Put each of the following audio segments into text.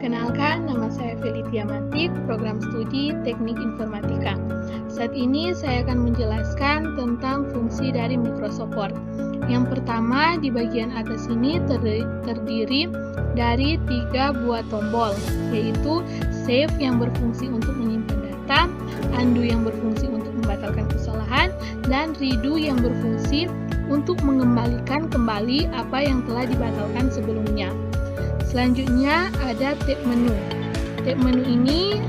Perkenalkan, nama saya Felitia Mantik, program studi Teknik Informatika. Saat ini saya akan menjelaskan tentang fungsi dari Microsoft Word. Yang pertama, di bagian atas ini terdiri dari 3 buah tombol, yaitu Save yang berfungsi untuk menyimpan data, Undo yang berfungsi untuk membatalkan kesalahan, dan Redo yang berfungsi untuk mengembalikan kembali apa yang telah dibatalkan sebelumnya. Selanjutnya ada tab menu. Tab menu ini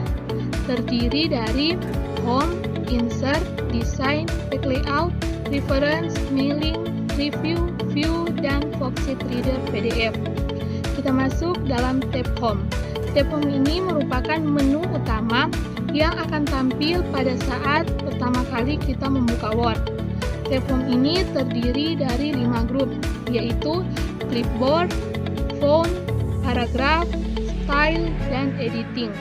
terdiri dari Home, Insert, Design, Page Layout, Reference, Mailing, Review, View, dan Foxit Reader PDF. Kita masuk dalam tab Home. Tab Home ini merupakan menu utama yang akan tampil pada saat pertama kali kita membuka Word. Tab Home ini terdiri dari 5 grup, yaitu Clipboard, Font, Paragraph, Style, dan Editing.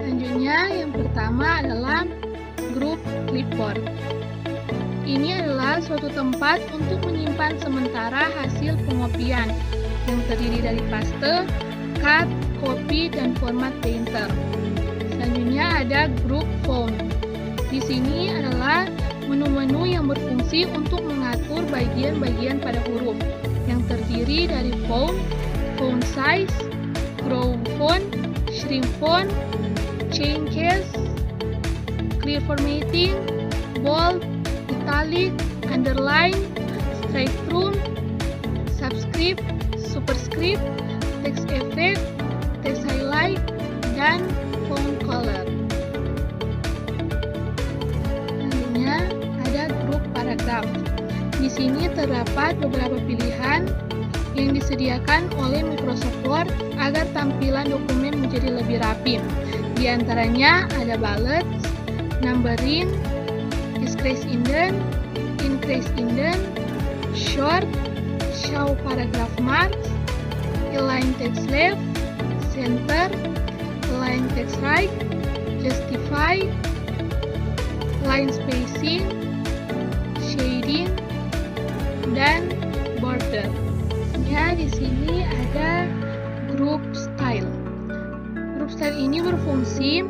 Selanjutnya, yang pertama adalah grup Clipboard. Ini adalah suatu tempat untuk menyimpan sementara hasil pengopian yang terdiri dari paste, cut, copy, dan format painter. Selanjutnya ada grup Font. Di sini adalah menu-menu yang berfungsi untuk mengatur bagian-bagian pada huruf yang terdiri dari font, font size, grow font, shrink font, change case, clear formatting, bold, italic, underline, strike through, subscript, superscript, text effect, text highlight, dan font color. Selanjutnya ada grup paragraf. Di sini terdapat beberapa pilihan yang disediakan oleh Microsoft Word agar tampilan dokumen menjadi lebih rapi. Di antaranya ada bullet, numbering, decrease indent, increase indent, short, show paragraph marks, align text left, center, align text right, justify, line spacing, shading, dan border. Ya, di sini ada grup style. Grup style ini berfungsi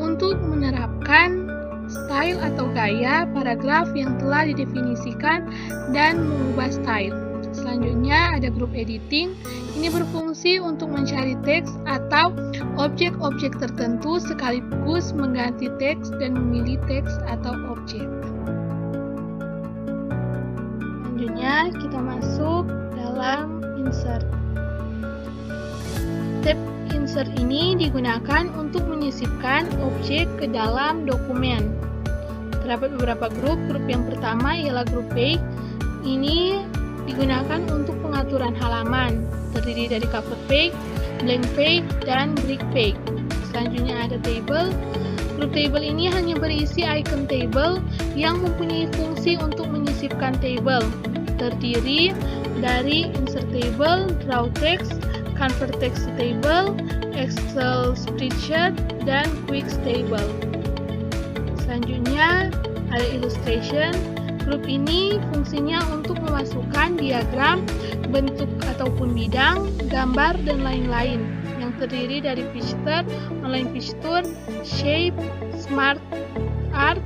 untuk menerapkan style atau gaya paragraf yang telah didefinisikan dan mengubah style. Selanjutnya ada grup editing. Ini berfungsi untuk mencari teks atau objek-objek tertentu sekaligus mengganti teks dan memilih teks atau objek. Selanjutnya kita masuk dalam insert. Tab insert ini digunakan untuk menyisipkan objek ke dalam dokumen. Terdapat beberapa grup. Grup yang pertama ialah grup page. Ini digunakan untuk pengaturan halaman, terdiri dari cover page, blank page, dan brick page. Selanjutnya ada table. Grup table ini hanya berisi icon table yang mempunyai fungsi untuk menyisipkan table, terdiri dari insert table, draw text, convert text to table, Excel spreadsheet, dan quick table. Selanjutnya ada illustration. Grup ini fungsinya untuk memasukkan diagram, bentuk ataupun bidang, gambar, dan lain-lain yang terdiri dari picture, online picture, shape, smart art,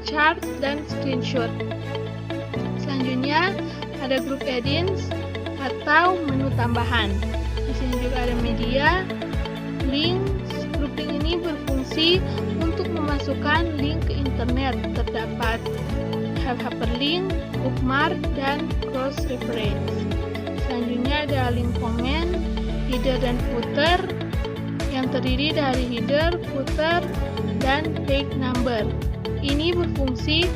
chart, dan screenshot. Selanjutnya ada grup add-ins atau menu tambahan. Di sini juga ada media, links. Grup link ini berfungsi untuk memasukkan link ke internet. Terdapat hyperlink, bookmark, dan cross reference. Selanjutnya ada link comment, header dan footer yang terdiri dari header, footer, dan page number. Ini berfungsi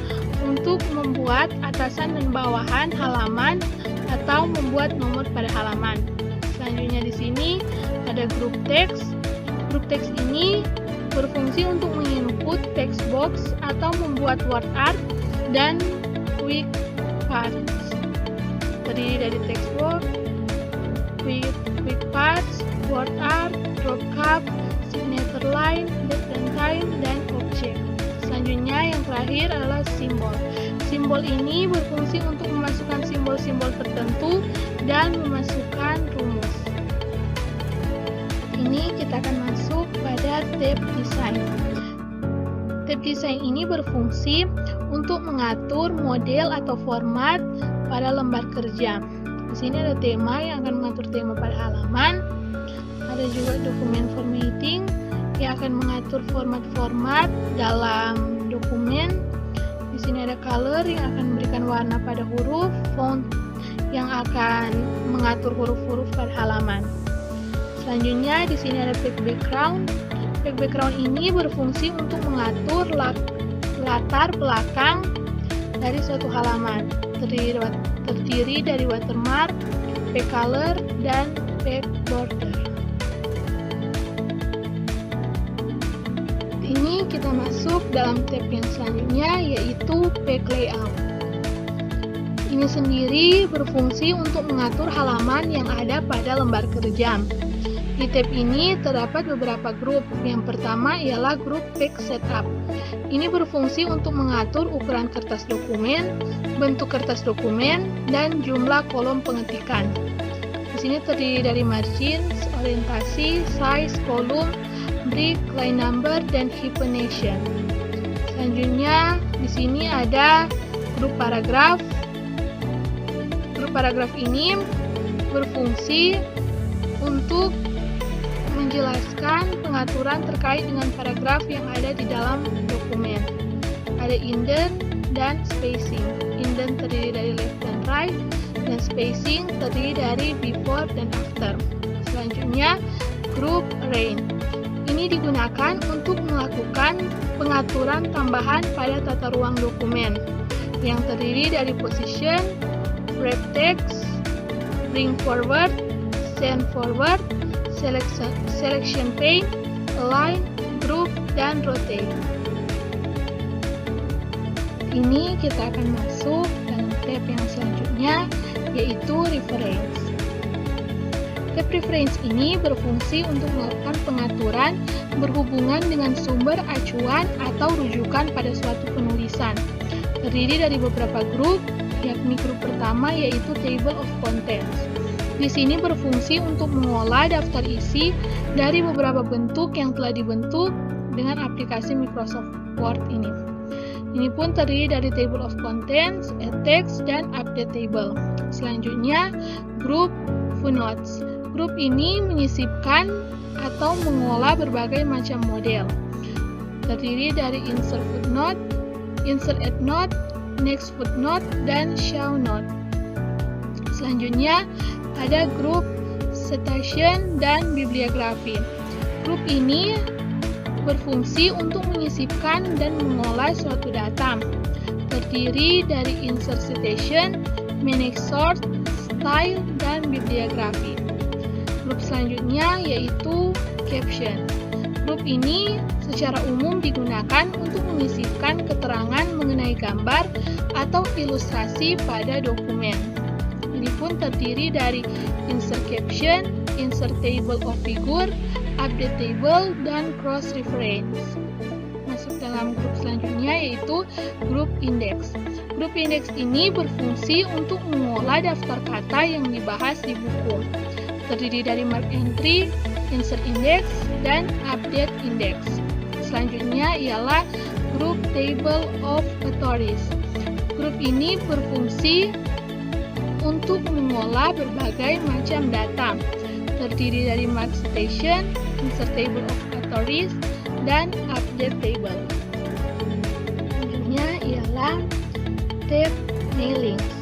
untuk membuat atasan dan bawahan halaman atau membuat nomor pada halaman. Selanjutnya di sini ada grup teks. Grup teks ini berfungsi untuk menginput text box atau membuat word art dan quick parts. Terdiri dari text box, quick parts, word art, drop cap, signature line, date and time, dan object. Selanjutnya yang terakhir adalah simbol. Simbol ini berfungsi untuk memasukkan simbol-simbol tertentu dan memasukkan rumus. Ini kita akan masuk pada tab desain. Tab desain ini berfungsi untuk mengatur model atau format pada lembar kerja. Di sini ada tema yang akan mengatur tema pada halaman. Ada juga dokumen formatting yang akan mengatur format-format dalam dokumen. Di sini ada color yang akan memberikan warna pada huruf, font yang akan mengatur huruf-huruf pada halaman. Selanjutnya di sini ada background. Background ini berfungsi untuk mengatur latar belakang dari suatu halaman. Terdiri dari watermark, backcolor, dan backborder. Ini kita masuk dalam tab yang selanjutnya, yaitu back layout. Ini sendiri berfungsi untuk mengatur halaman yang ada pada lembar kerja. Di tab ini terdapat beberapa grup. Yang pertama ialah grup Back Setup. Ini berfungsi untuk mengatur ukuran kertas dokumen, bentuk kertas dokumen, dan jumlah kolom pengetikan. Di sini terdiri dari margins, orientasi, size, kolom, break, line number, dan hyphenation. Selanjutnya di sini ada grup paragraf. Grup paragraf ini berfungsi untuk menjelaskan pengaturan terkait dengan paragraf yang ada di dalam dokumen. Ada indent dan spacing. Indent terdiri dari left dan right, dan spacing terdiri dari before dan after. Selanjutnya, grup arrange. Ini digunakan untuk melakukan pengaturan tambahan pada tata ruang dokumen yang terdiri dari position, wrap text, bring forward, send forward, selection pane, align, group, dan rotate. Ini kita akan masuk dalam tab yang selanjutnya, yaitu reference. Tab reference ini berfungsi untuk melakukan pengaturan berhubungan dengan sumber acuan atau rujukan pada suatu penulisan. Terdiri dari beberapa grup, yakni grup pertama yaitu table of contents. Di sini berfungsi untuk mengolah daftar isi dari beberapa bentuk yang telah dibentuk dengan aplikasi Microsoft Word ini. Ini pun terdiri dari table of contents, add text, dan update table. Selanjutnya, grup footnotes. Grup ini menyisipkan atau mengolah berbagai macam model. Terdiri dari insert footnote, insert endnote, next footnote, dan show note. Selanjutnya, ada grup citation dan bibliografi. Grup ini berfungsi untuk menyisipkan dan mengolah suatu data. Terdiri dari insert citation, manage source, style, dan bibliografi. Grup selanjutnya yaitu caption. Grup ini secara umum digunakan untuk menyisipkan keterangan mengenai gambar atau ilustrasi pada dokumen. Ini pun terdiri dari insert caption, insert table of figure, update table, dan cross reference. Masuk dalam grup selanjutnya yaitu grup index. Grup index ini berfungsi untuk mengolah daftar kata yang dibahas di buku. Terdiri dari mark entry, insert index, dan update index. Selanjutnya ialah grup table of authorities. Grup ini berfungsi untuk mengolah berbagai macam data, terdiri dari mark citation, insert table of authorities, dan update table. Selanjutnya ialah tab mailings.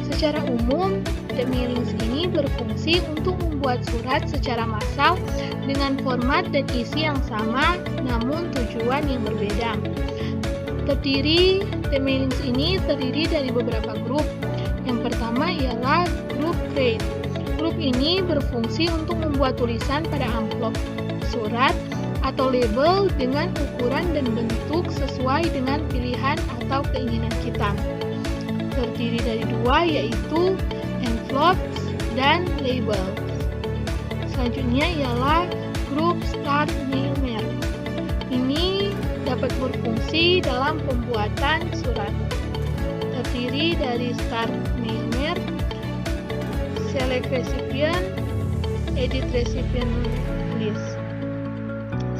Secara umum, tab mailings ini berfungsi untuk membuat surat secara massal dengan format dan isi yang sama, namun tujuan yang berbeda. Tab mailings ini terdiri dari beberapa grup. Yang pertama ialah grup grade. Grup ini berfungsi untuk membuat tulisan pada amplop surat atau label dengan ukuran dan bentuk sesuai dengan pilihan atau keinginan kita. Terdiri dari dua yaitu envelopes dan label. Selanjutnya ialah grup start mailmer. Ini dapat berfungsi dalam pembuatan surat. Terdiri dari start mailmer, select recipient, edit recipient list.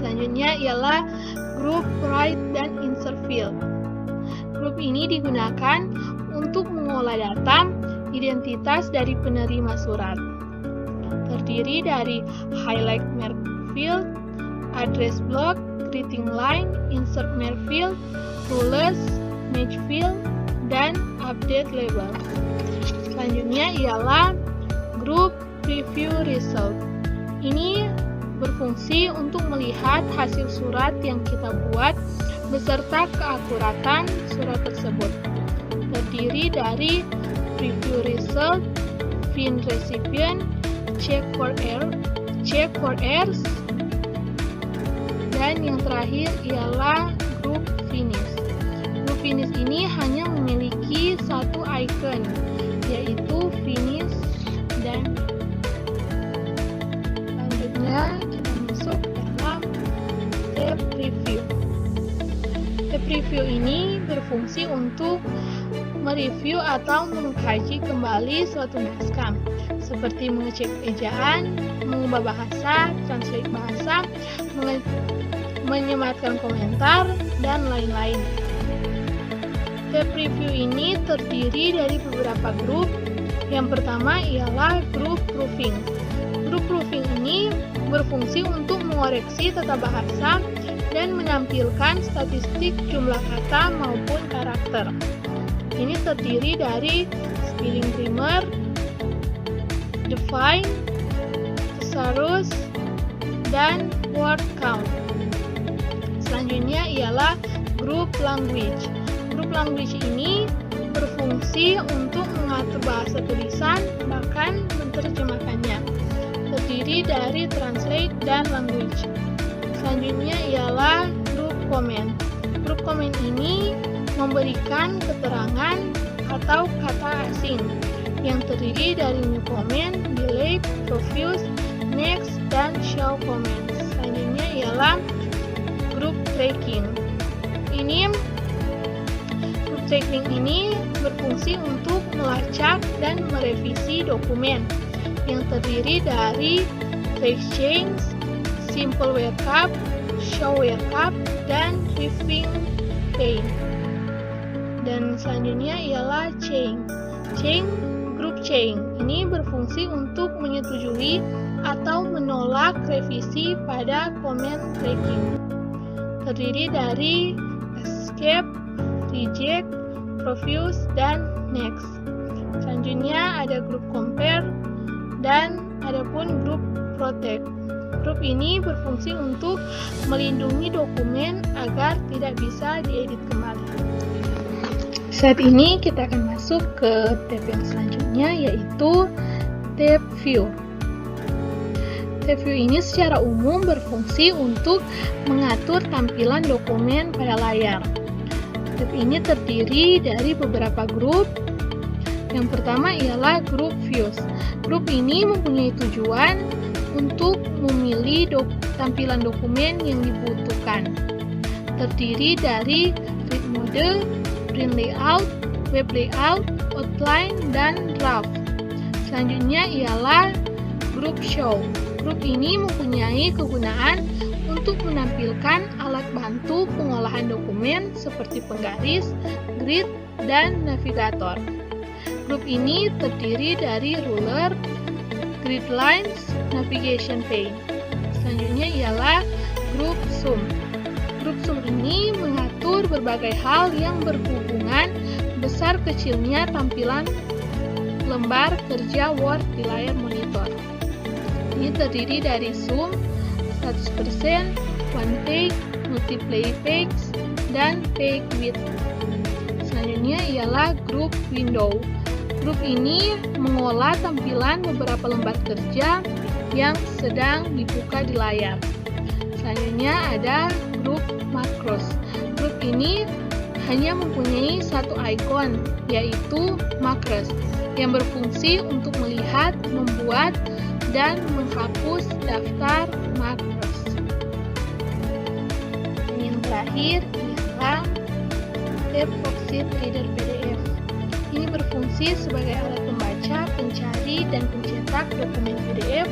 Selanjutnya ialah grup write dan insert field. Grup ini digunakan untuk mengolah data identitas dari penerima surat. Terdiri dari highlight mark field, address block, greeting line, insert mark field, rulers, match field, dan update label. Selanjutnya ialah grup preview result. Ini berfungsi untuk melihat hasil surat yang kita buat beserta keakuratan surat tersebut. Terdiri dari preview result, find recipient, check for errors, dan yang terakhir ialah grup finish. Grup finish ini hanya memiliki satu icon, yaitu finish dan selanjutnya kita masuk dalam tab review. Tab review ini berfungsi untuk mereview atau mengkaji kembali suatu naskah, seperti mengecek ejaan, mengubah bahasa, translate bahasa, menyematkan komentar, dan lain-lain. Tab review ini terdiri dari beberapa grup. Yang pertama ialah grup proofing. Grup proofing ini berfungsi untuk mengoreksi tata bahasa dan menampilkan statistik jumlah kata maupun karakter. Ini terdiri dari spelling grammar, define, thesaurus, dan word count. Selanjutnya ialah grup language. Grup language ini berfungsi untuk mengatur bahasa tulisan, bahkan menerjemahkannya. Terdiri dari translate dan language. Selanjutnya ialah grup comment. Grup comment ini memberikan keterangan atau kata asing yang terdiri dari new comment, delete, profuse, next, dan show comments. Selanjutnya ialah grup tracking. Grup tracking ini berfungsi untuk melacak dan merevisi dokumen yang terdiri dari trace change, simple wrap-up, show wrap-up, dan riffing pane. Dan selanjutnya ialah chain. Grup chain ini berfungsi untuk menyetujui atau menolak revisi pada komen tracking. Terdiri dari escape, reject, profuse, dan next. Selanjutnya ada grup compare dan adapun grup protect. Grup ini berfungsi untuk melindungi dokumen agar tidak bisa diedit kembali. Saat ini kita akan masuk ke tab yang selanjutnya, yaitu tab view. Tab view ini secara umum berfungsi untuk mengatur tampilan dokumen pada layar. Tab ini terdiri dari beberapa grup. Yang pertama ialah grup views. Grup ini mempunyai tujuan untuk memilih tampilan dokumen yang dibutuhkan. Terdiri dari read mode, print layout, web layout, outline, dan draft. Selanjutnya ialah grup show. Grup ini mempunyai kegunaan untuk menampilkan alat bantu pengolahan dokumen seperti penggaris, grid, dan navigator. Grup ini terdiri dari ruler, grid lines, navigation pane. Selanjutnya ialah grup zoom. Grup zoom ini mengatur berbagai hal yang berhubungan besar kecilnya tampilan lembar kerja Word di layar monitor. Ini terdiri dari zoom 100%, one page, multiply page, dan page width. Selanjutnya ialah grup window. Grup ini mengolah tampilan beberapa lembar kerja yang sedang dibuka di layar. Selanjutnya ada grup macros. Grup ini hanya mempunyai satu ikon, yaitu macros, yang berfungsi untuk melihat, membuat, dan menghapus daftar macros. Dan yang terakhir ialah tab Foxit Reader PDF. Ini berfungsi sebagai alat pembaca membaca, pencari, dan pencetak dokumen PDF.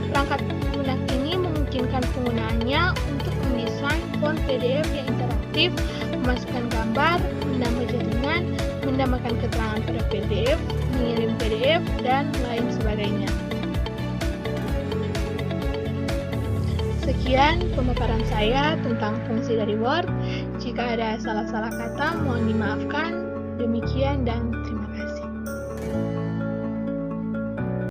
Perangkat lunak ini memungkinkan penggunaannya untuk mendesain font PDF yang interaktif, memasukkan gambar, menambah jaringan, menambahkan keterangan pada PDF, mengirim PDF, dan lain sebagainya. Sekian pemaparan saya tentang fungsi dari Word. Jika ada salah-salah kata, mohon dimaafkan. Demikian dan